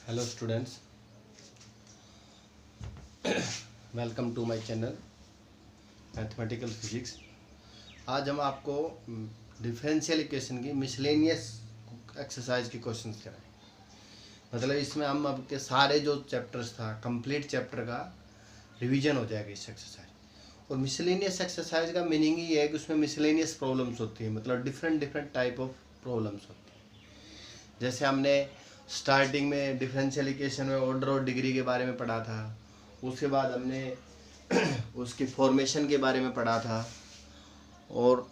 Hello students, welcome to my channel mathematical physics. आज हम आपको डिफरेंशियल इक्वेशन की मिसलेनियस एक्सरसाइज के क्वेश्चंस कराएंगे। मतलब इसमें हम अब के सारे जो चैप्टर्स था कंप्लीट चैप्टर का रिवीजन हो जाएगा इस एक्सरसाइज। और मिसलेनियस एक्सरसाइज का मीनिंग ही है कि उसमें मिसलेनियस प्रॉब्लम्स होती है, मतलब different different type of problems होती है। जैसे हमने स्टार्टिंग में डिफरेंशियल इक्वेशन में ऑर्डर और डिग्री के बारे में पढ़ा था, उसके बाद हमने उसकी फॉर्मेशन के बारे में पढ़ा था, और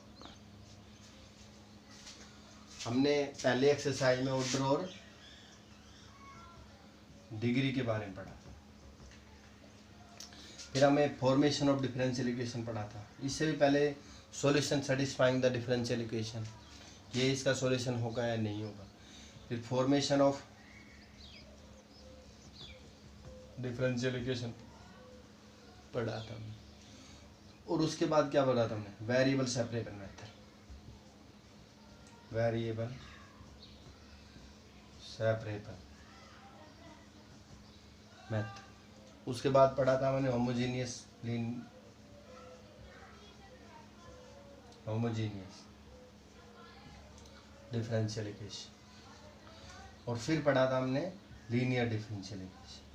हमने पहले एक्सरसाइज में ऑर्डर और डिग्री के बारे में पढ़ा था। फिर हमें फॉर्मेशन ऑफ डिफरेंशियल इक्वेशन पढ़ा था। इससे भी पहले solution satisfying the differential equation, ये इसका सॉल्यूशन होगा या नहीं होगा। फिर फॉर्मेशन ऑफ डिफरेंशियल इक्वेशन पढ़ा था हमने। और उसके बाद क्या पढ़ा था हमने? Variable separable method, variable separable method. उसके बाद पढ़ा था हमने होमोजेनियस डिफरेंशियल इक्वेशन। और फिर पढ़ा था हमने लीनियर डिफरेंशियल इक्वेशन।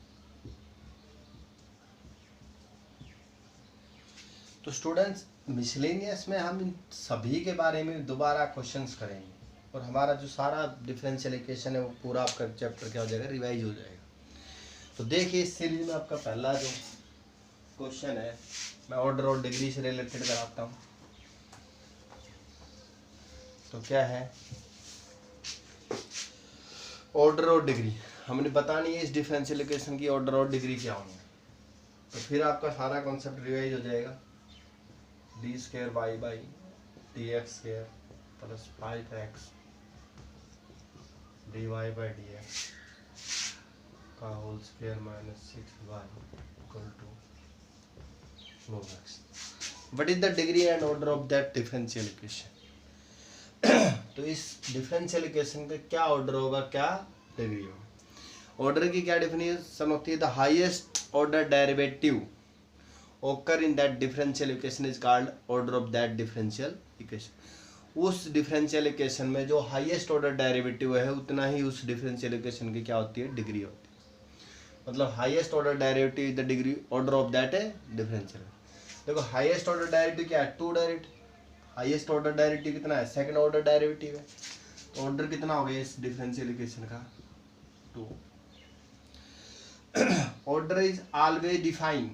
तो स्टूडेंट्स, मिसलेनियस में हम इन सभी के बारे में दोबारा क्वेश्चंस करेंगे, और हमारा जो सारा डिफरेंशियल इक्वेशन है वो पूरा आपका चैप्टर क्या हो जाएगा, रिवाइज हो जाएगा। तो देखिए, इस सीरीज में आपका पहला जो क्वेश्चन है, मैं ऑर्डर और डिग्री से रिलेटेड कराता हूँ। तो क्या है, ऑर्डर और डिग्री हमने बतानी है इस डिफरेंशियल इक्वेशन की, ऑर्डर और डिग्री क्या होंगे। तो फिर आपका सारा कॉन्सेप्ट रिवाइज हो जाएगा। D square Y by D X square plus 5x D Y by D X का whole square minus 6y equal to log x। What is the degree and order of that differential equation. तो इस differential equation का क्या order होगा, क्या degree होगा। Order की क्या डेफिनेशन होती है? The highest order derivative occur in that differential equation is called order of that differential equation। उस डिफरेंशियल इक्वेशन में जो हाईएस्ट ऑर्डर डेरिवेटिव है उतना ही उस डिफरेंशियल इक्वेशन की क्या होती है, डिग्री होती है। मतलब highest order derivative is the degree order of that है डिफरेंशियल। देखो, हाईएस्ट ऑर्डर डेरिवेटिव क्या है? 2 डेरिवेटिव। हाईएस्ट ऑर्डर डेरिवेटिव कितना है? सेकंड ऑर्डर डेरिवेटिव है। तो ऑर्डर कितना हो गया इस डिफरेंशियल इक्वेशन का? 2। Order is always defined,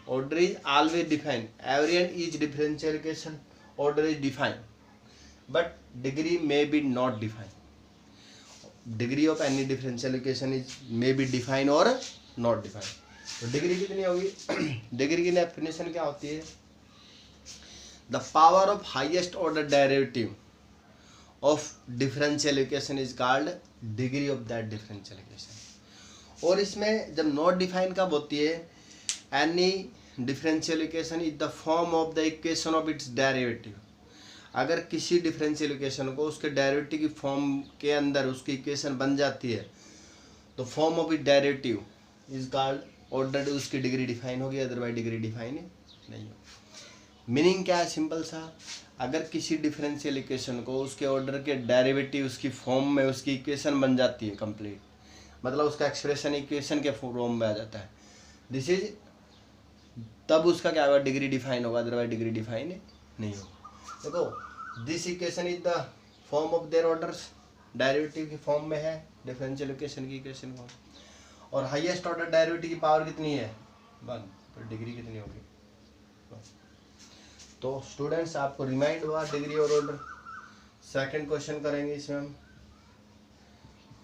order is always defined, every and each differential equation order is defined, but degree may be not defined। degree of any differential equation is may be defined or not defined। तो degree कितनी होगी? Degree की definition क्या होती है? The power of highest order derivative of differential equation is called degree of that differential equation. और इसमें जब नॉट डिफाइन कब होती है? Any differential equation is the form of the equation of its derivative. अगर किसी डिफरेंशियल इक्वेशन को उसके डेरिवेटिव की फॉर्म के अंदर उसकी इक्वेशन बन जाती है तो form of it derivative is called order, उसकी डिग्री डिफाइन होगी, अदरवाइज डिग्री डिफाइन नहीं होगी। मीनिंग क्या है? सिंपल सा, अगर किसी डिफरेंशियल इक्वेशन को उसके ऑर्डर के डेरिवेटिव उसकी फॉर्म में उसकी इक्वेशन बन जाती है कंप्लीट, मतलब उसका एक्सप्रेशन इक्वेशन के फॉर्म में आ जाता है, दिस इज, तब उसका क्या होगा, डिग्री डिफाइन होगा, अदरवाइज डिग्री डिफाइन नहीं होगा। देखो, this equation is the form of there orders, derivative की फॉर्म में है डिफरेंशियल इक्वेशन की इक्वेशन फॉर्म, और हाईएस्ट ऑर्डर डेरिवेटिव की पावर कितनी है? 1। तो डिग्री कितनी होगी? 1। तो स्टूडेंट्स, आपको रिमाइंड हुआ डिग्री और ऑर्डर। सेकंड क्वेश्चन करेंगे इसमें हम,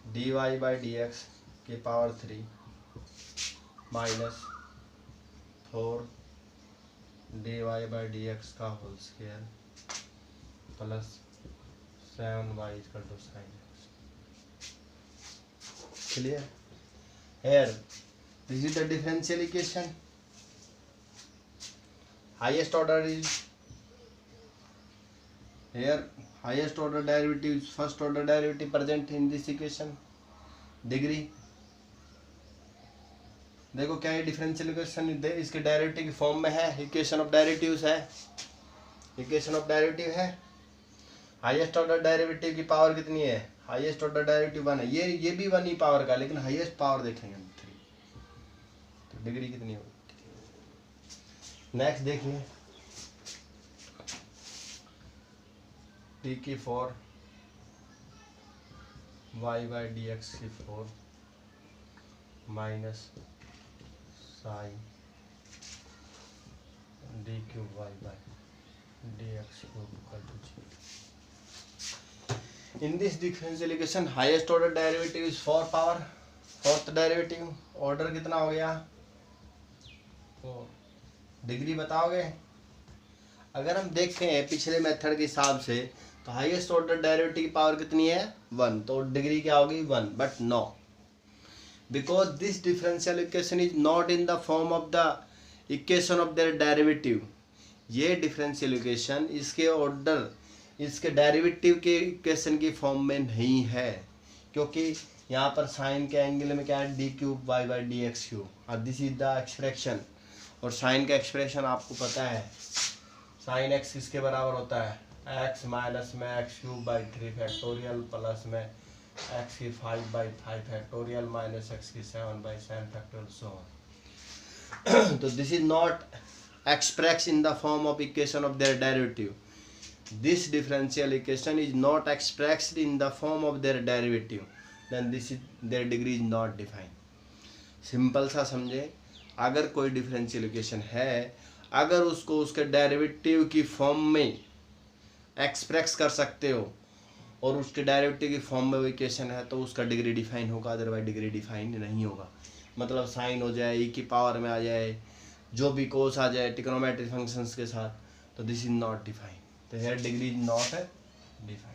D Y by D X की power 3 minus 4 D Y by D X का whole square plus 7y equal to sine X. Clear? Here this is the differential equation, highest order is here, highest order derivative is first order derivative present in this equation, degree. देखो क्या ये differential equation इसके derivative की form में है, equation of derivatives है, equation of derivative है। Highest order derivative की पावर कितनी है, हाईएस्ट ऑर्डर डेरिवेटिव 1 है, ये भी 1 ही पावर का, लेकिन हाईएस्ट पावर देखेंगे 3, तो डिग्री कितनी होगी। नेक्स्ट देखिए, टी की 4 वाई बाई डी एक्स की 4 minus sine D cube Y by D X cube equal to 0। In this differential equation highest order derivative is 4 power, fourth derivative order कितना हो गया 4। डिग्री बताओगे। अगर हम देखते हैं पिछले मेथड के हिसाब से तो हाईएस्ट ऑर्डर डेरिवेटिव की पावर कितनी है 1, तो डिग्री क्या होगी 1, but no, because this differential equation is not in the form of the equation of their derivative. ये डिफरेंशियल इक्वेशन इसके ऑर्डर इसके डेरिवेटिव के इक्वेशन की फॉर्म में नहीं है, क्योंकि यहाँ पर साइन के एंगल में क्या है D cube Y by D X cube, और दिस इज द एक्सप्रेशन। और साइन का एक्सप्रेशन आपको पता है, साइन एक्स किसके बराबर होता है एक्स माइनस में X cube by 3 factorial plus में एक्स की 5 बाई 5 फैक्टोरियल माइनस एक्स की 7 बाई 7 फैक्टोरियल सो ऑन। तो this is not expressed in the form of equation of their derivative. This differential equation is not expressed in the form of their derivative, then this is their degree is not defined. Simple सा समझे, अगर कोई differential equation है, अगर उसको उसके derivative की form में एक्सप्रेस कर सकते हो और उसके डेरिवेटिव की फॉर्म में वो इक्वेशन है तो उसका डिग्री डिफाइन होगा, अदरवाइज डिग्री डिफाइन नहीं होगा। मतलब साइन हो जाए ई की पावर में आ जाए, जो भी कोस आ जाए ट्रिग्नोमेट्रिक फंक्शंस के साथ, तो दिस इज नॉट डिफाइन, तो here degree is not define.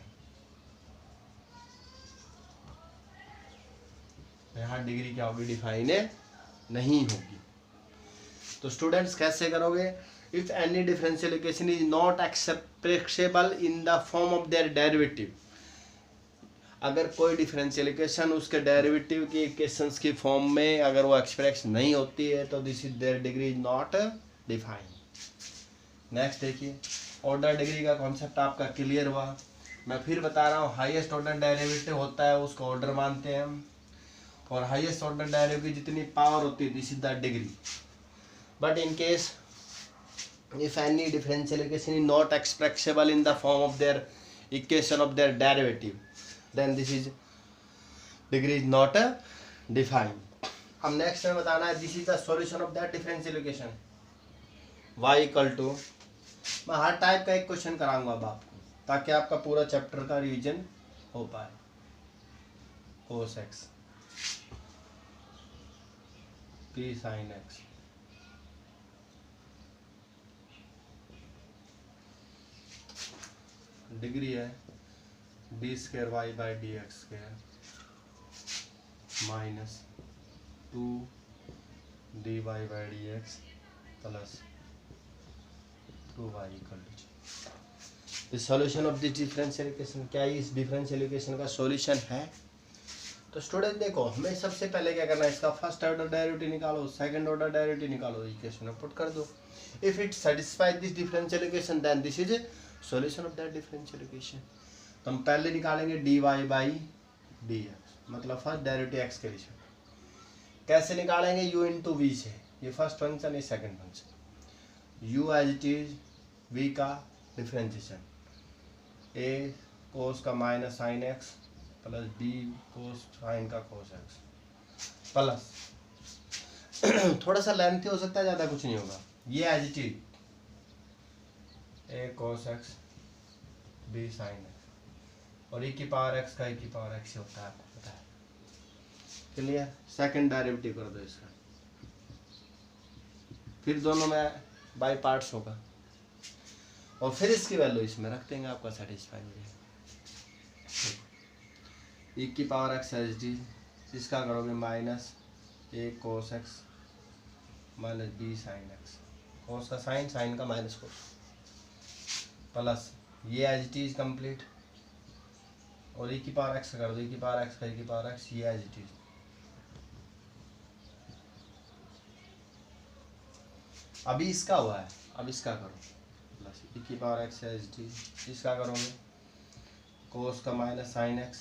यहाँ डिग्री क्या होगी डिफाइन नहीं होगी। तो स्टूडेंट्स कैसे करोगे, if any differential equation is not expressible in the form of their derivative, अगर कोई डिफरेंशियल इक्वेशन उसके डेरिवेटिव की इक्वेशंस की फॉर्म में अगर वो एक्सप्रेस नहीं होती है तो this is their degree is not define. Next देखिए, ऑर्डर डिग्री का कॉन्सेप्ट आपका क्लियर हुआ। मैं फिर बता रहा हूँ, हाईएस्ट ऑर्डर डेरिवेटिव होता है उसको ऑर्डर मानते हैं हम, और हाईएस्ट ऑर्डर डेरिवेटिव की जितनी पावर होती है this is the degree. But in case if any differential equation is not expressible in the form of their equation of their derivative, then this is degree is not defined. अब next में बताना है this is the solution of that differential equation y equal to, मैं हर type का एक question कराऊंगा अब आपको ताकि आपका पूरा चैप्टर का रिवीजन हो पाए। cos x p sin x degree है D square Y by D X square minus 2 D Y by D X plus 2y equal to. The solution of this differential equation, क्या इस differential equation का solution है? तो student देखो, हमें सबसे पहले क्या करना है, इसका फर्स्ट ऑर्डर डेरिवेटिव निकालो, सेकंड ऑर्डर डेरिवेटिव निकालो, इक्वेशन में पुट कर दो। If it satisfies this differential equation then this is solution of that differential equation. तो हम पहले निकालेंगे D Y by D X, मतलब फर्स्ट डेरिवेटिव एक्स के रिस्पेक्ट। कैसे निकालेंगे, यू इंटू वी से, ये फर्स्ट फंक्शन ये second function, U as it is V का डिफरेंशिएशन, ए कोस का minus sine x plus B cos sine का कोस एक्स प्लस थोड़ा सा लेंथी हो सकता है, ज़्यादा कुछ नहीं होगा, ये as it is A cos X B sine X, और e की पावर एक्स का e की पावर एक्स होता है, आपको पता है। क्लियर, सेकंड डेरिवेटिव कर दो इसका, फिर दोनों में बाय पार्ट्स होगा, और फिर इसकी वैल्यू इसमें रख देंगे, आपका सेटिस्फाई हो जाएगा। e की पावर एक्स एच डी, इसका करोगे minus A cos X minus B sine X, cos का साइन, साइन का माइनस कोस, प्लस ये एज इट इज कंप्लीट, और e की पावर एक्स कर दो, e की पावर एक्स का e की पावर एक्स, ये एज इट इज अभी इसका हुआ है, अब इसका करो प्लस e की पावर x एच डी, इसका करोगे कोस का minus sine X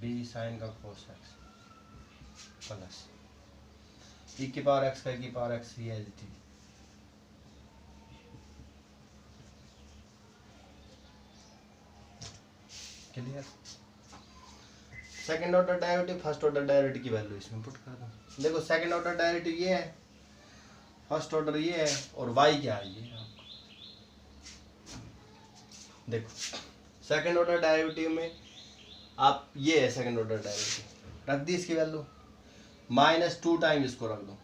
B sine का कोस एक्स प्लस e की पावर x का e की power x C H D. Clear. Second order derivative first order derivative की value इसमें पुट कर दो। देखो सेकंड ऑर्डर डेरिवेटिव ये है, फर्स्ट ऑर्डर ये है, और y क्या है ये आपको। देखो सेकंड ऑर्डर डेरिवेटिव में आप ये है सेकंड ऑर्डर डेरिवेटिव, रख दी इसकी वैल्यू -2 टाइम इसको रख दो,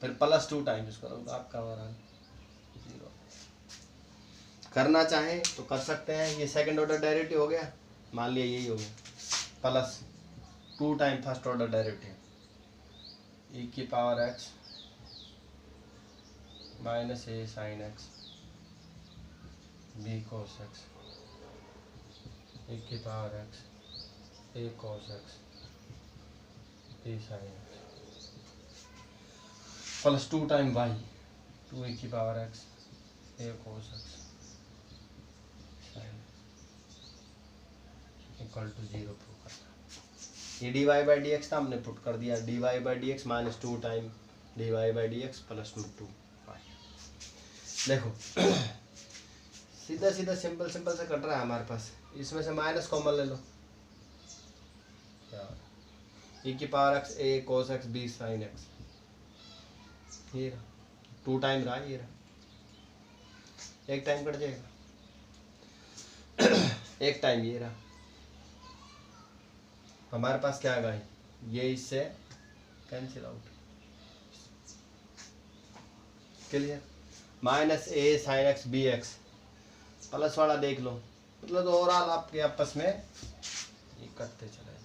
फिर +2 टाइम इसको रख दो, आपका हमारा 0। करना चाहे तो कर सकते हैं। ये सेकंड ऑर्डर डेरिवेटिव हो गया, मान लिया यही हो गया, +2 time first order derivative e की power x minus a sine x b cos x e की power x a cos x b sine x +2 time y 2 e की power x a cos x equal to 0 prove करना। ये dy by D x था, हमने put कर दिया dy by D x -2 time dy by D x +2 y। देखो सीधा सीधा सिंपल सिंपल से कट रहा है हमारे पास, इसमें से माइनस कॉमन ले लो, e की power x a cos x b sin x, ये 2 टाइम रहा, ये रहा, एक टाइम कट जाएगा, एक टाइम ये रहा, हमारे पास क्या आएगा, ये इससे cancel out. Clear. -a sin x bx plus वाला देख लो, मतलब ओवरऑल आपके आपस में ये करते चले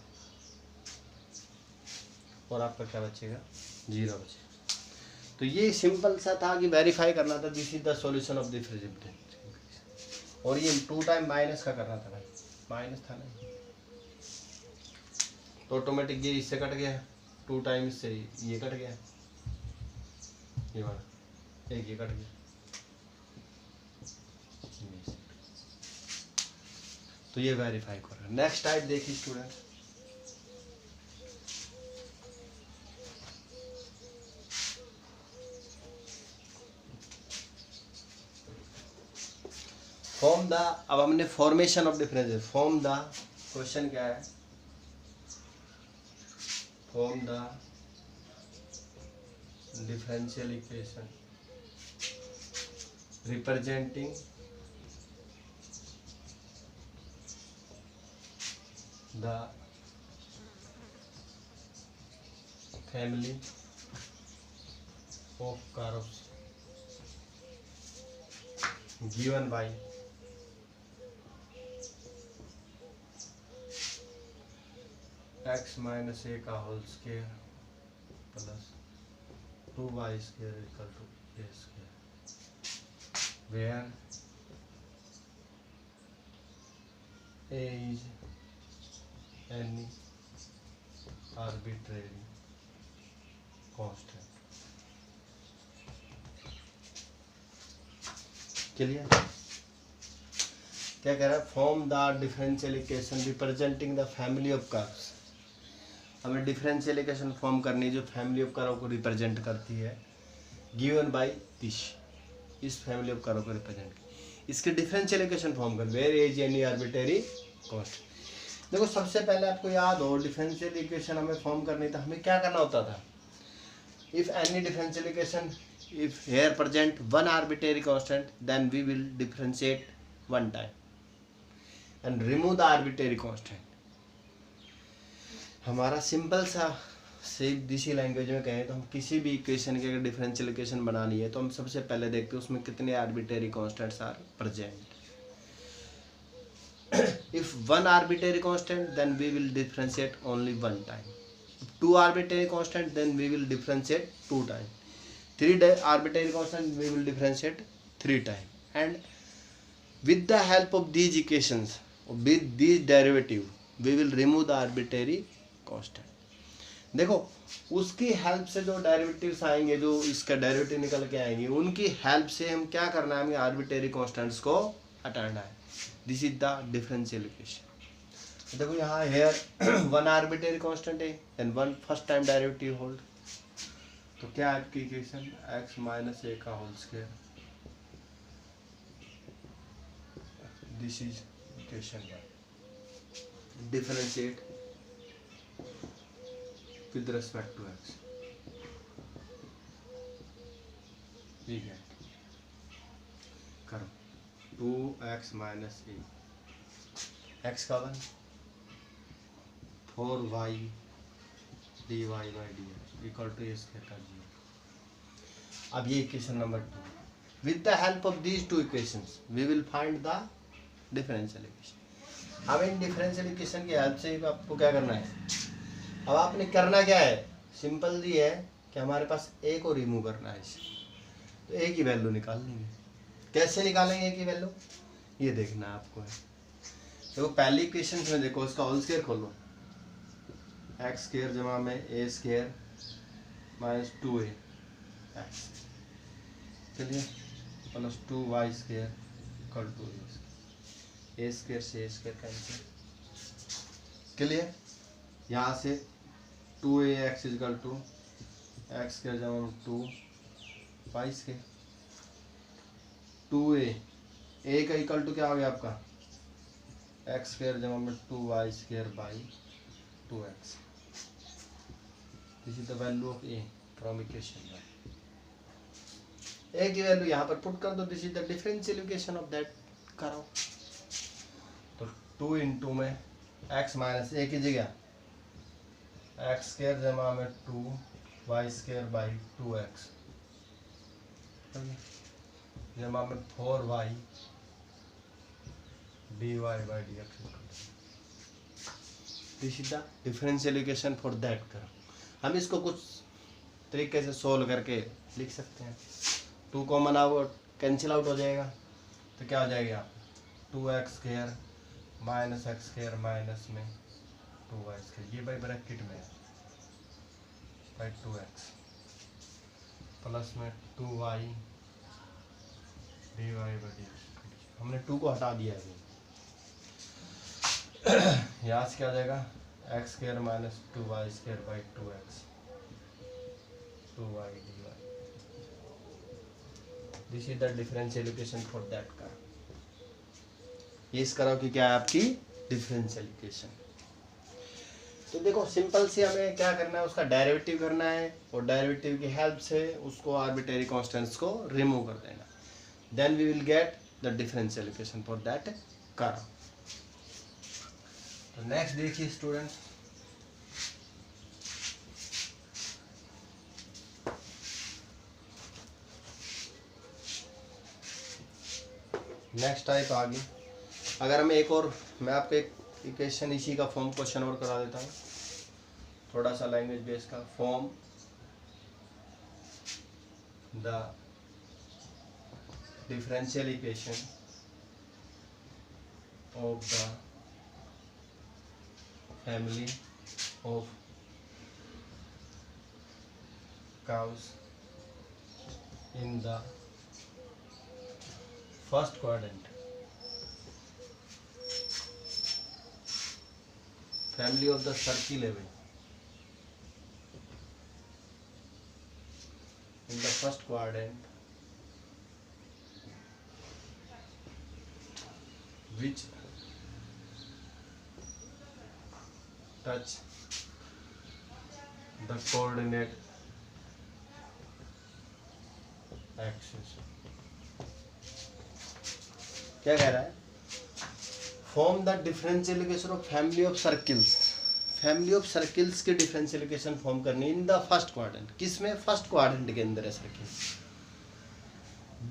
और आपका क्या बचेगा, 0 बचेगा। तो ये सिंपल सा था कि वेरीफाई करना था, this is the solution of the feasibility. और ये 2 टाइम माइनस का करना था भाई, माइनस था ना, तो ऑटोमेटिक ये इससे कट गया, 2 टाइम इससे ये कट गया, ये वाला एक ये कट गया, तो ये वेरीफाई करो। नेक्स्ट टाइप देखिए स्टूडेंट, फॉर्म द, अब हमने formation of differences, form the, question क्या है, form the differential equation representing the family of curves given by x minus a का whole square plus 2y square equal to a square, where a is any arbitrary constant. Clear. क्या कह रहा है, form the differential equation representing the family of curves. हमें differential equation form करनी है जो family of curve को represent करती है, गिवन बाय दिस, इस फैमिली ऑफ कर्व को रिप्रेजेंट, इसके डिफरेंशियल इक्वेशन फॉर्म कर, where as any arbitrary constant. देखो सबसे पहले आपको याद हो, डिफरेंशियल इक्वेशन हमें फॉर्म करनी था, हमें क्या करना होता था, if any differential equation, if here present one arbitrary constant, then we will differentiate one time and remove the arbitrary constant। हमारा सिंपल सा सिर्फ इसी लैंग्वेज में कहें तो हम किसी भी इक्वेशन की अगर डिफरेंशियल इक्वेशन बनानी है तो हम सबसे पहले देखते हैं उसमें कितने arbitrary constants are present. if one arbitrary constant, then we will differentiate only one time. If two arbitrary constant, then we will differentiate 2 times. 3 arbitrary constant, we will differentiate 3 times. And with the help of these equations, with these derivative, we will remove the arbitrary constant. देखो उसकी help से जो derivatives आएंगे, जो इसका derivative निकल के आएंगे, उनकी हेल्प से हम क्या करना है, हमें आर्बिट्रेरी कांस्टेंट्स को हटाना है। This is the differential equation. देखो यहाँ हेयर वन आर्बिट्रेरी कांस्टेंट है and one first time derivative hold, तो क्या आपकी इक्वेशन x माइनस ए का whole square, this is equation one. Differentiate with respect to x, we get करो 2x minus A, x का one 4y dy by D X equal to A square का zero. अब ये equation number 2, with the help of these two equations we will find the differential equation. अब इन differential equation की help से आपको क्या करना है, अब आपने करना क्या है, सिंपल दी है कि हमारे पास ए को रिमूव करना है इसे, तो ए की वैल्यू निकाल लेंगे। कैसे निकालेंगे ए की वैल्यू, ये देखना है आपको है। देखो पहली इक्वेशन में देखो इसका होल स्क्वायर खोलो, एक्स स्क्वायर जमा में A square minus 2a X, चलिए plus 2y square equal to A square से ए स्क्वायर कैंसिल, क्लियर। यहाँ से 2ax equal to x square जमा में 2y स्क्वायर, 2a का इक्वल टू क्या हो गया आपका, एक्स स्क्वायर जमा में 2y square by 2x, this is the value of A from equation one. A की वैल्यू यहाँ पर पुट कर दो, this is the differential equation of that कराओ। तो 2 इंटू में x माइनस ए की जगह एक्स स्क्वायर जमा में 2y स्क्वायर बाई 2x जमा में 4y dy by D x, this is the differential equation for that कर। हम इसको कुछ तरीके से सोल्व करके लिख सकते हैं। 2 कॉमन आउट कैंसिल आउट हो जाएगा, तो क्या हो जाएगा 2x square minus X square minus में 2y स्क्वायर, ये बाई ब्रैकेट में बाई 2x प्लस में 2y dy by D x, हमने 2 को हटा दिया है। यहाँ से क्या हो जाएगा x square minus 2y square by 2x 2y dy, this is the differential equation for that का। ये इस करो कि क्या है आपकी डिफरेंशियल इक्वेशन। तो देखो सिंपल से हमें क्या करना है, उसका डेरिवेटिव करना है और डेरिवेटिव की हेल्प से उसको आर्बिट्रेरी कांस्टेंट्स को रिमूव कर देना, then we will get the differential equation for that curve. तो नेक्स्ट देखिए स्टूडेंट्स, नेक्स्ट टाइप आ गई। अगर हम एक और, मैं आपको एक इक्वेशन इसी का फॉर्म क्वेश्चन और करा देता हूँ, थोड़ा सा लैंग्वेज बेस का। Form the differential equation of the family of curves in the first quadrant, family of the circle level in the first quadrant which touch the coordinate axis। क्या कह रहा है, form the differential equation of family of circles, family of circles की differential equation form करनी इन the first quadrant, किसमें, first quadrant के अंदर है circle,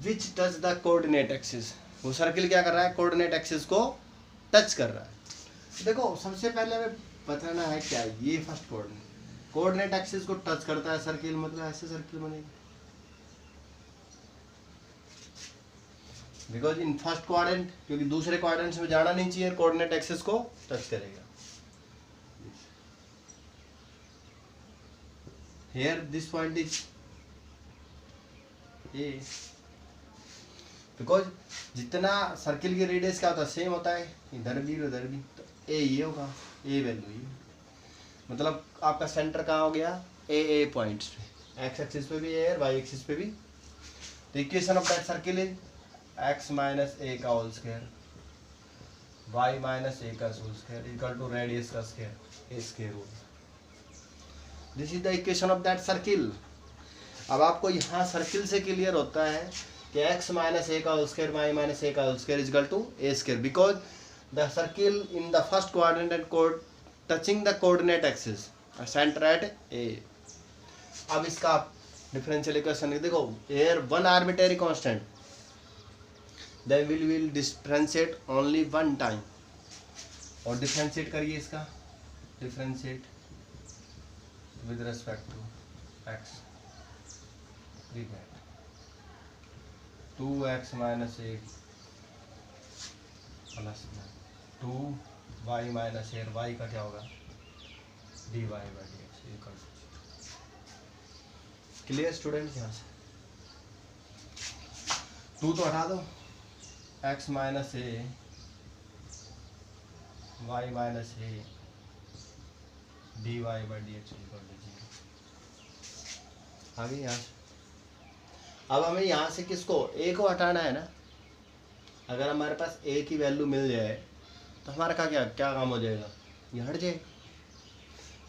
which touch the coordinate axis, वो सर्किल क्या कर रहा है, कोऑर्डिनेट एक्सिस को टच कर रहा है। देखो सबसे पहले हमें बताना है क्या, ये फर्स्ट कोऑर्डिनेट एक्सिस को टच करता है सर्किल, मतलब ऐसे सर्किल बनेगा, बिकॉज इन फर्स्ट क्वाड्रेंट, क्योंकि दूसरे क्वाड्रेंट में जाना नहीं चाहिए, कोऑर्डिनेट एक्सिस को टच करेगा। here this point is a, because जितना सर्किल की रेडियस क्या होता है सेम होता है, इधर भी उधर भी, तो ए ये होगा, ए वैल्यू ये, मतलब आपका सेंटर कहाँ हो गया, ए पॉइंट्स पे, एक्स एक्सिस पे भी ए और वाई एक्सिस पे भी। तो equation of that circle is X minus A का whole square Y minus A का whole square equal to radius का स्क्वायर, ए स्क्वायर होगा। This is the equation of that circle. अब आपको यहाँ सर्किल से क्लियर होता है कि x माइनस ए का whole square Y minus A का whole square is equal to A square, because the circle in the first quadrant and code touching the coordinate axis centre at A. अब इसका differential equation देखो, air one arbitrary constant, then will differentiate only one time, और differentiate करिए इसका, differentiate with respect to X, 2x minus A plus 2y minus A, y का क्या होगा, dy by D X equal to. Clear student? यहाँ से 2 तो हटा दो, x minus A y minus A dy by D X equal to 0। आगे यहाँ से अब हमें यहाँ से किसको, a को हटाना है ना। अगर हमारे पास a की वैल्यू मिल जाए तो हमारा क्या काम हो जाएगा, ये हट जाए।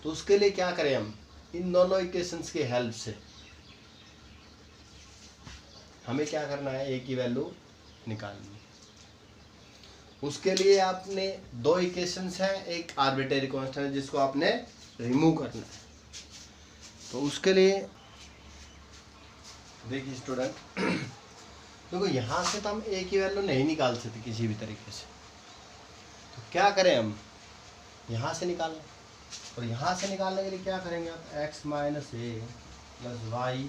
तो उसके लिए क्या करें हम, इन दोनों इक्वेशंस की हेल्प से हमें क्या करना है, a की वैल्यू निकालनी है। उसके लिए आपने दो इक्वेशंस हैं, एक आर्बिट्रेरी कांस्टेंट है जिसको आपने रिमूव करना है। तो उसके लिए देखिए स्टूडेंट, देखो यहाँ से तो हम ए की वैल्यू नहीं निकाल सकते किसी भी तरीके से, तो क्या करें हम, यहाँ से निकालना। और यहाँ से निकालने के लिए क्या करेंगे आप, x minus A plus Y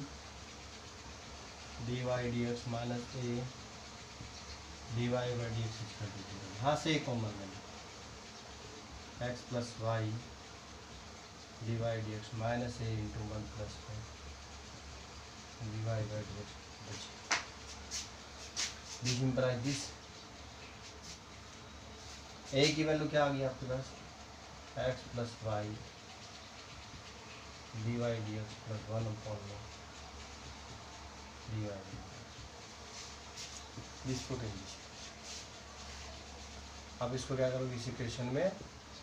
D Y D X minus A D Y by D X, यहाँ से एक कॉमन लेंगे, x plus Y D Y D X minus A into 1 plus dy by dx, this implies this। a की वैल्यू क्या आ गई आपके पास, x plus Y dy dx plus 1 upon dy this put in this. अब इसको क्या करोगे, इस इक्वेशन में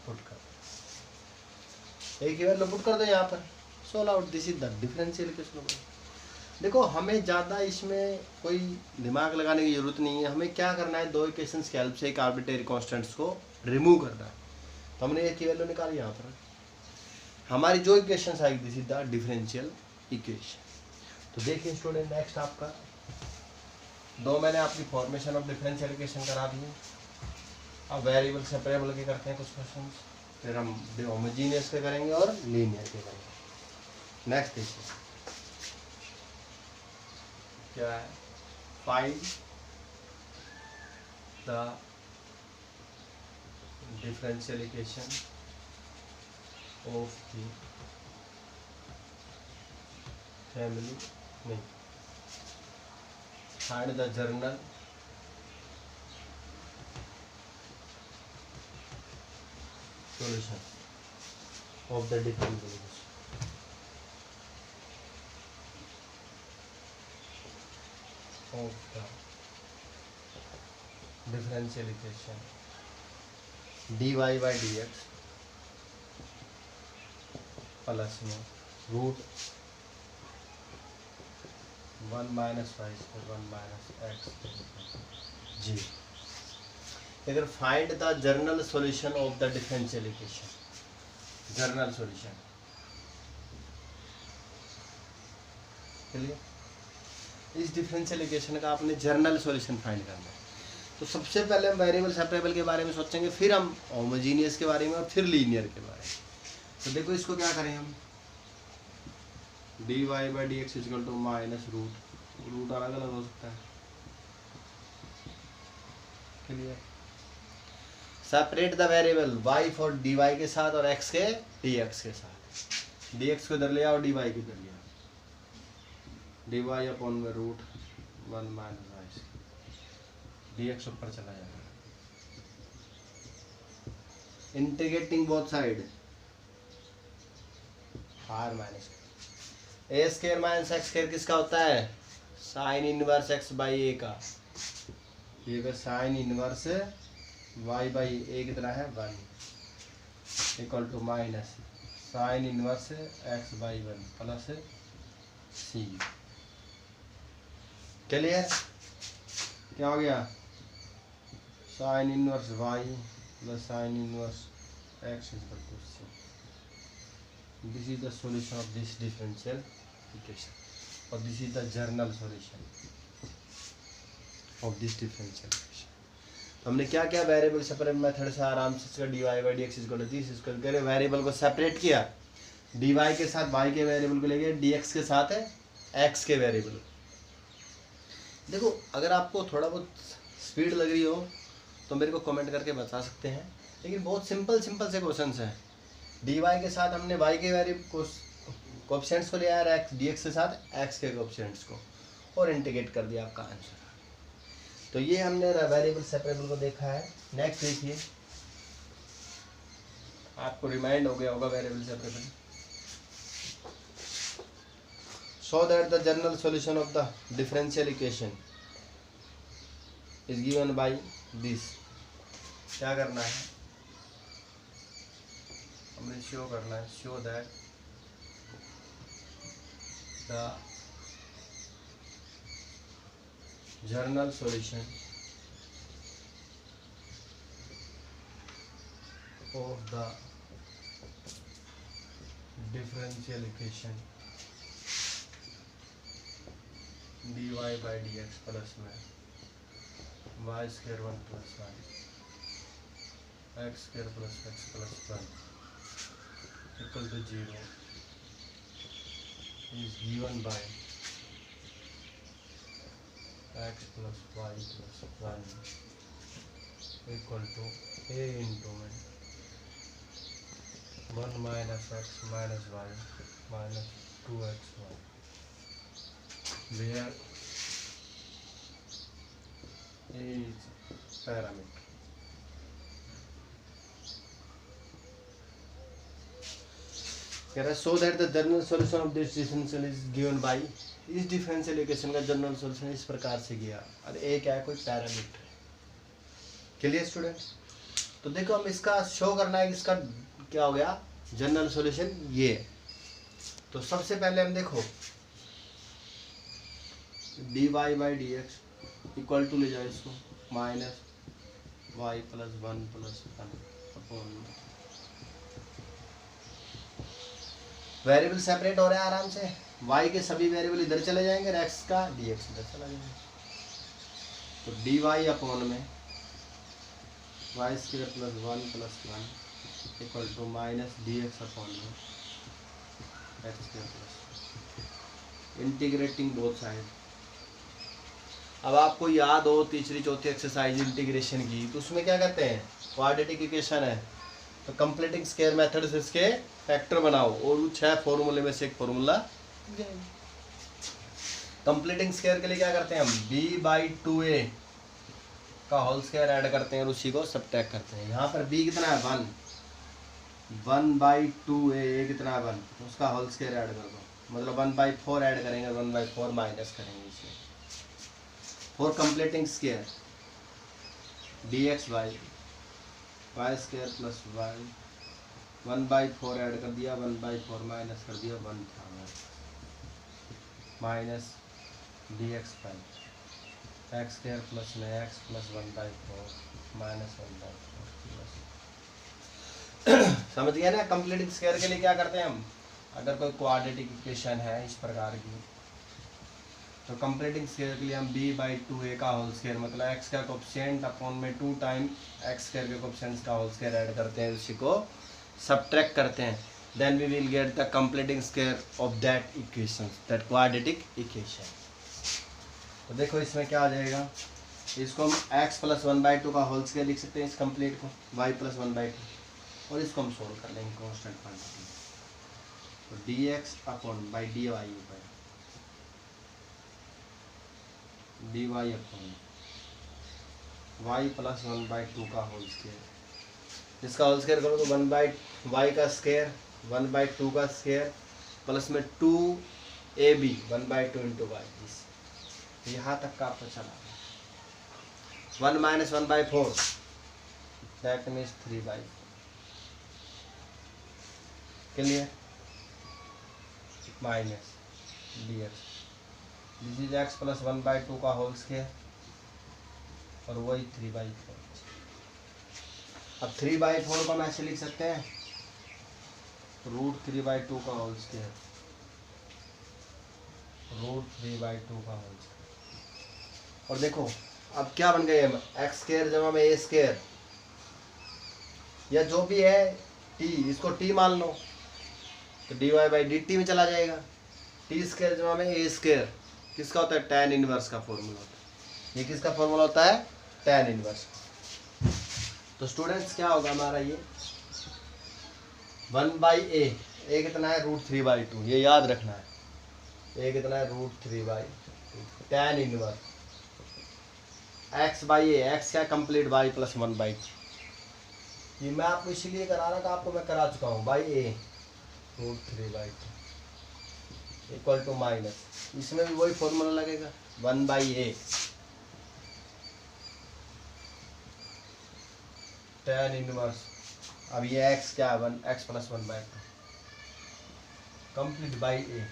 पुट कर, a की वैल्यू पुट कर दो यहाँ पर, solve out, this is the differential equation. देखो हमें ज़्यादा इसमें कोई दिमाग लगाने की ज़रूरत नहीं है, हमें क्या करना है, दो इक्वेशंस की हेल्प से एक आर्बिट्रेरी कांस्टेंट्स को रिमूव करना है। तो हमने एक की वैल्यू निकाली यहाँ पर, हमारी जो इक्वेशंस आएगी this is the differential equation. तो देखिए स्टूडेंट, नेक्स्ट आपका दो मैंने आपकी फॉर्मेशन ऑफ डिफरेंशियल इक्वेशन करा दी है। अब वेरिएबल सेपरेबल के करते हैं कुछ क्वेश्चन, फिर हम होमोजीनियस के करेंगे और लीनियर के करेंगे। नेक्स्ट देखिए क्या है, find the differential equation of the family, नहीं, find the general solution of the differential equation। Of the differential equation dy by dx plus में root 1 minus y square 1 minus x g। इधर find the journal solution of the differential equation, journal solution clear. इस differential equation का आपने journal solution find करना है। तो सबसे पहले हम वेरिएबल सेपरेबल के बारे में सोचेंगे, फिर हम होमोजीनियस के बारे में और फिर लीनियर के बारे में। तो देखो इसको क्या करें हम, dy by D X equal to minus root अलग अलग हो सकता है, clear. Separate the variable y for dy के साथ और x के dx के साथ। dx को इधर ले आओ, dy को इधर ले आओ, dy अपॉन में रूट 1 माइनस वाई, dx ऊपर चला जाएगा। Integrating both side, r minus A square minus X square किसका होता है? Sine inverse x by A का। ये sine inverse y by A कितना है? 1 equal to minus sine inverse x by 1 plus C. Clear? क्या हो गया? Sine inverse y plus sine inverse x equal to C. This is the solution of this differential equation और this is the journal solution of this differential equation. हमने क्या क्या variable separate method से आराम से इसका dy by dx equal to this equal करके variable को सेपरेट किया, dy के साथ y के वेरिएबल को ले गए, dx के साथ है x के वेरिएबल। देखो अगर आपको थोड़ा बहुत स्पीड लग रही हो तो मेरे को कमेंट करके बता सकते हैं, लेकिन बहुत सिंपल से क्वेश्चंस हैं। dy के साथ हमने y के वेरिएबल कोएफिशिएंट्स को ले आया, dx के साथ x के कोएफिशिएंट्स को, और इंटीग्रेट कर दिया, आपका आंसर। तो ये हमने वेरिएबल सेपरेबल को देखा है। नेक्स्ट देखिए, आपको रिमाइंड हो गया होगा variable separable. So that the general solution of the differential equation is given by this. क्या करना है हमें? शो करना है, show that the general solution of the differential equation dy by dx plus में y square 1 plus y x square plus x plus 1 equal to 0 is given by x plus y plus 1 equal to a into 1 minus x minus y minus 2xy, where a is parameter. So that the general solution of this differential is given by, इस differential equation का general solution इस प्रकार से गया। और ए क्या है? कोई पैरामीटर। Clear students? तो देखो हम इसका शो करना है कि इसका क्या हो गया जनरल सॉल्यूशन ये। तो सबसे पहले हम देखो dy by dx equal to ले जाओ इसको minus y plus 1 plus 1 upon, variable separate हो रहे हैं आराम से, y के सभी वेरिएबल इधर चले जाएंगे और x का dx इधर चला जाएगा। तो dy अपॉन में y square plus 1 plus 1 equal to minus dx upon में x square plus, integrating both side. अब आपको याद हो तीसरी चौथी एक्सरसाइज इंटीग्रेशन की, तो उसमें क्या करते हैं? क्वाड्रेटिक इक्वेशन है तो कंप्लीटिंग स्क्वायर मेथड से इसके फैक्टर बनाओ और 6 फॉर्मूले में से एक फॉर्मूला। कंप्लीटिंग स्क्वायर के लिए क्या करते हैं हम? b/2a का होल स्क्वायर ऐड करते हैं और उसी को सब्ट्रैक्ट करते हैं। यहाँ पर b कितना है? 1, 1/2a कितना है? 1, उसका होल स्क्वायर ऐड कर दो, मतलब 1/4 ऐड करेंगे, 1/4 माइनस करेंगे इसमें। For completing square dx by y square plus y 1/4 add कर दिया, 1/4 माइनस कर दिया, 1 था minus dx by x square plus में x प्लस 1/4 माइनस 1/4 प्लस। समझ गया ना? कंप्लीटिंग स्क्वायर के लिए क्या करते हैं हम? अगर कोई क्वाड्रेटिक इक्वेशन है इस प्रकार की, तो कंप्लीटिंग स्क्वायर के लिए हम b/2a का होल स्क्वायर मतलब x का कोएफिशिएंट अपॉन में 2 टाइम x स्क्वायर के कोएफिशिएंट्स का होल स्क्वायर ऐड करते हैं, उसी को सब्ट्रैक्ट करते हैं। Then we will get the completing square of that equation, that quadratic equation. तो देखो इसमें क्या आ जाएगा? इसको हम x प्लस 1/2 का होल स्क्वायर लिख सकते हैं, इस कंप्लीट को y प्लस 1/2, और इसको हम सोल्व कर लेंगे कांस्टेंट क्वांटिटी। तो dx अपॉन बाई dy ऊपर dy अपॉन y प्लस 1/2 का होल स्क्वायर। इसका होल स्क्वायर करो तो 1/y का स्क्वायर 1/2 का स्क्वायर प्लस में 2ab 1/2 इंटू वाई। यहाँ तक का आपको चला 1 minus 1/4 that means 3/4। Clear? Minus dx this is x plus 1/2 का होल स्क्वायर और वही 3/4। अब 3/4 को हम ऐसे लिख सकते हैं √3/2 का होल स्क्वायर √3/2 का होल स्क्वायर। और देखो अब क्या बन गए हम एक्स स्क्वायर जमा में ए स्क्वायर या जो भी है टी, इसको टी मान लो तो dy/dt में चला जाएगा। टी स्क्वायर जमा में ए स्क्वायर किसका होता है? tan इनवर्स का फॉर्मूला होता है। ये किसका फॉर्मूला होता है? tan inverse. तो स्टूडेंट्स क्या होगा हमारा ये 1/a, ए कितना है √3/2, ये याद रखना है। ए कितना है √3/2 tan इनवर्स x/a, x क्या कंप्लीट y प्लस 1/2। ये मैं आपको इसीलिए करा रहा था, आपको मैं करा चुका हूँ by a √3/2 equal to minus, इसमें भी वही फॉर्मूला लगेगा 1/a tan इनवर्स। अब ये x क्या है x plus 1/2 complete by a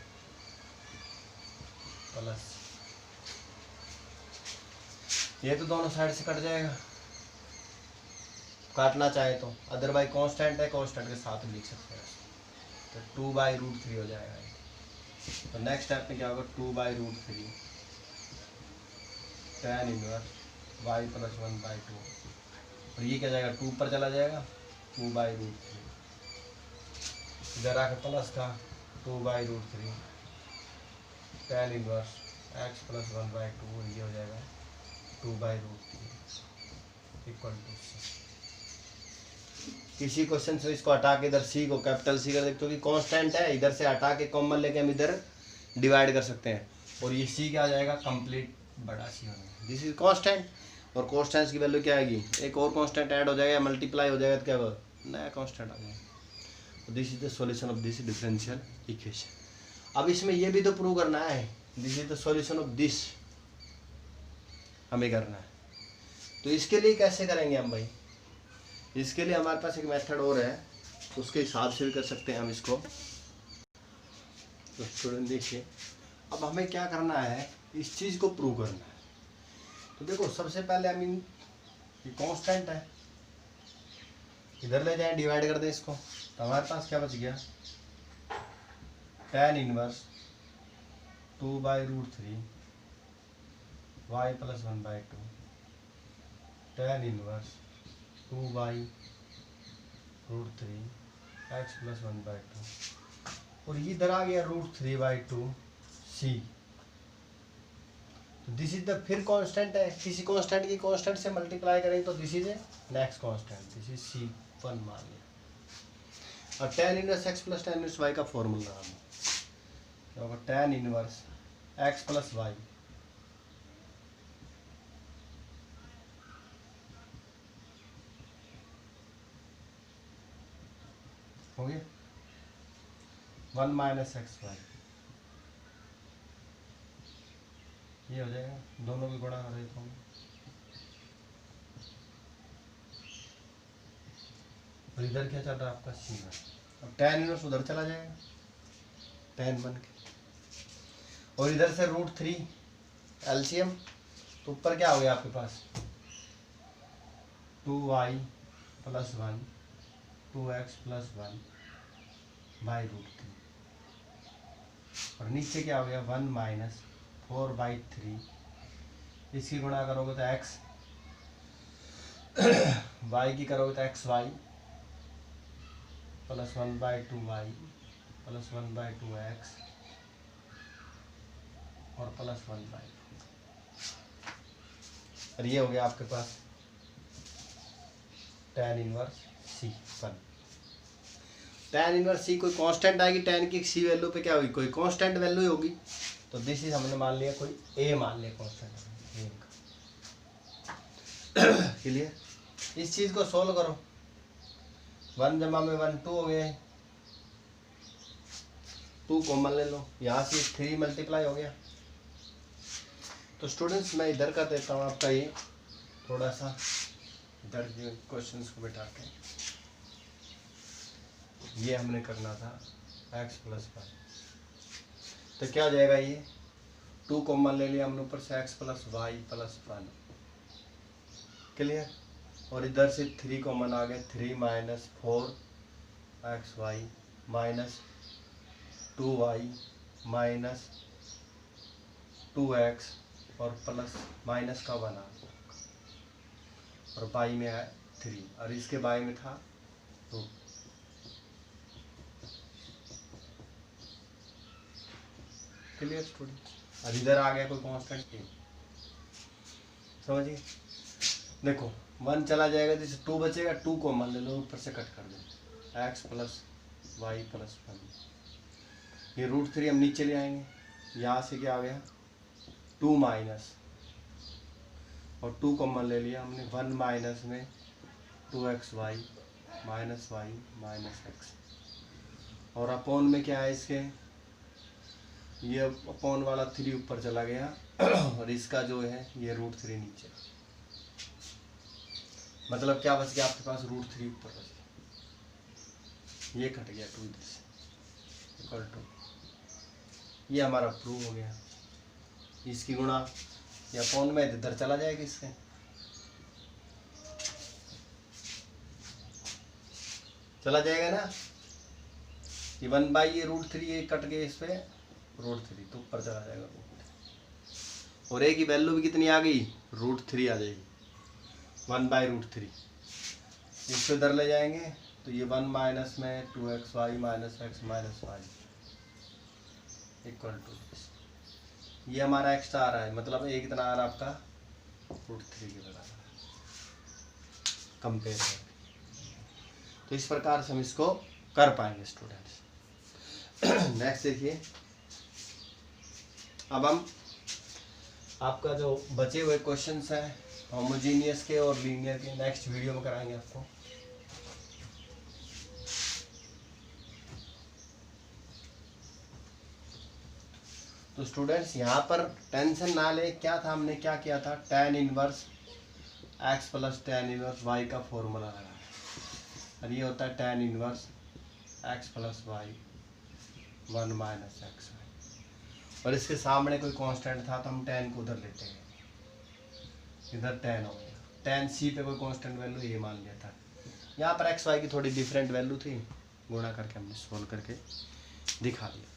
plus, ये तो दोनों साइड से कट जाएगा काटना चाहे तो, अदरवाइज कांस्टेंट है कांस्टेंट के साथ लिख सकते हैं तो 2/√3 हो जाएगा। तो नेक्स्ट स्टेप में क्या होगा 2/√3 tan इनवर्स y प्लस 1/2 और ये क्या जाएगा 2 पर चला जाएगा 2/√3 इधर आकर प्लस का 2/√3 tan इनवर्स x प्लस 1/2 और ये हो जाएगा 2/√3 इक्वल टू c। किसी क्वेश्चन से इसको हटा के इधर c को कैपिटल C कर देखते हो कि कांस्टेंट है, इधर से हटा के कॉमन लेके हम इधर डिवाइड कर सकते हैं और ये c क्या आ जाएगा कंप्लीट बड़ा c होगा। दिस इज कांस्टेंट और कांस्टेंट की वैल्यू क्या आएगी, एक और कांस्टेंट ऐड हो जाएगा मल्टीप्लाई हो जाएगा तो क्या होगा नया कांस्टेंट आ जाएगा। This is the solution of this differential equation. अब इसमें ये भी तो प्रूव करना है this is the solution of this, हमें करना है। तो इसके लिए कैसे करेंगे हम भाई, इसके लिए हमारे पास एक मेथड और है, उसके हिसाब से भी कर सकते हैं हम इसको। तो स्टूडेंट देखिए अब हमें क्या करना है, इस चीज़ को प्रूव करना है। तो देखो सबसे पहले हम ये कांस्टेंट है इधर ले जाएं डिवाइड कर दें इसको, तो हमारे पास क्या बच गया tan inverse 2/√3 y plus 1/2 tan inverse 2/√3 x plus 1/2 और ये इधर आ गया √3/2 c। तो दिस इज द फिर कांस्टेंट है, किसी कांस्टेंट की कांस्टेंट से मल्टीप्लाई करें तो this is A next constant, this is c1 मान लिया। और tan inverse x plus tan inverse y का फॉर्मूला हम क्या होगा tan inverse x plus y हो गया 1 माइनस XY, ये हो जाएगा, दोनों की गुणा कर देता हूँ और इधर क्या चल रहा है आपका c1। अब tan इनवर्स उधर चला जाएगा tan बन के और इधर से √3 एलसीएम, तो ऊपर क्या हो गया आपके पास 2y plus 1 2x plus 1 by √3 और नीचे क्या हो गया 1 माइनस 4/3, इसकी गुणा करोगे तो x y की करोगे तो xy plus 1/2y plus 1/2x और प्लस 1/2 और ये हो गया आपके पास tan inverse c1। tan inverse C कोई कांस्टेंट आएगी, tan की सी वैल्यू पे क्या होगी, कोई कांस्टेंट वैल्यू ही होगी। तो दिस इज हमने मान लिया कोई ए मान लिया कांस्टेंट। क्लियर। इस चीज को सोल्व करो, 1 जमा में 1 2 हो गए, 2 कॉमन ले लो, यहाँ से 3 मल्टीप्लाई हो गया। तो स्टूडेंट्स मैं इधर कर देता हूँ आपका ये थोड़ा सा इधर क्वेश्चंस को बैठा के, ये हमने करना था x + 5। तो क्या हो जाएगा, ये 2 कॉमन ले लिया हमने ऊपर से, x + y + 1। क्लियर। और इधर से 3 कॉमन आ गए, 3 - 4xy - 2y - 2x और प्लस माइनस का 1 और बाई में है 3 और इसके बाई में था 2। Clear student. और इधर आ गया कोई कांस्टेंट, समझिए। देखो 1 चला जाएगा, जैसे 2 बचेगा, 2 कॉमन ले लो, ऊपर से कट कर दो, x + y + 1। ये √3 हम नीचे ले आएंगे, यहाँ से क्या आ गया 2 माइनस और 2 कॉमन ले लिया हमने, 1 माइनस में 2xy - y - x और अपॉन में क्या है इसके, ये अपॉन वाला 3 ऊपर चला गया और इसका जो है ये √3 नीचे। मतलब क्या बच गया आपके पास, √3 ऊपर बच गया, ये कट गया 2 इधर से इक्वल टू, ये हमारा प्रूव हो गया। इसकी गुणा या अपॉन में इधर चला जाएगा, इसके चला जाएगा ना, ये 1 ये √3 ये कट गए, इस पे √3 तो ऊपर चला जाएगा √3 और a की वैल्यू भी कितनी आ गई, √3 आ जाएगी, 1/√3। इस पे इधर ले जाएंगे तो ये 1 माइनस में 2xy - x - y equal to, ये हमारा एक्स्ट्रा आ रहा है, मतलब a कितना आ रहा है आपका √3 के बराबर कंपेयर कर। तो इस प्रकार से हम इसको कर पाएंगे स्टूडेंट्स। नेक्स्ट देखिए, अब हम आपका जो बचे हुए क्वेश्चंस हैं होमोजीनियस के और लीनियर के नेक्स्ट वीडियो में कराएंगे आपको। तो स्टूडेंट्स यहाँ पर टेंशन ना ले, क्या था हमने क्या किया था, tan inverse x + tan inverse y का फॉर्मूला लगा, और ये होता है tan inverse x + y 1 - x। और इसके सामने कोई कांस्टेंट था तो हम tan को उधर लेते हैं, इधर tan हो गया, tan c पे कोई कांस्टेंट वैल्यू ये मान लिया था। यहाँ पर x y की थोड़ी डिफरेंट वैल्यू थी, गुणा करके हमने सोल्व करके दिखा दिया।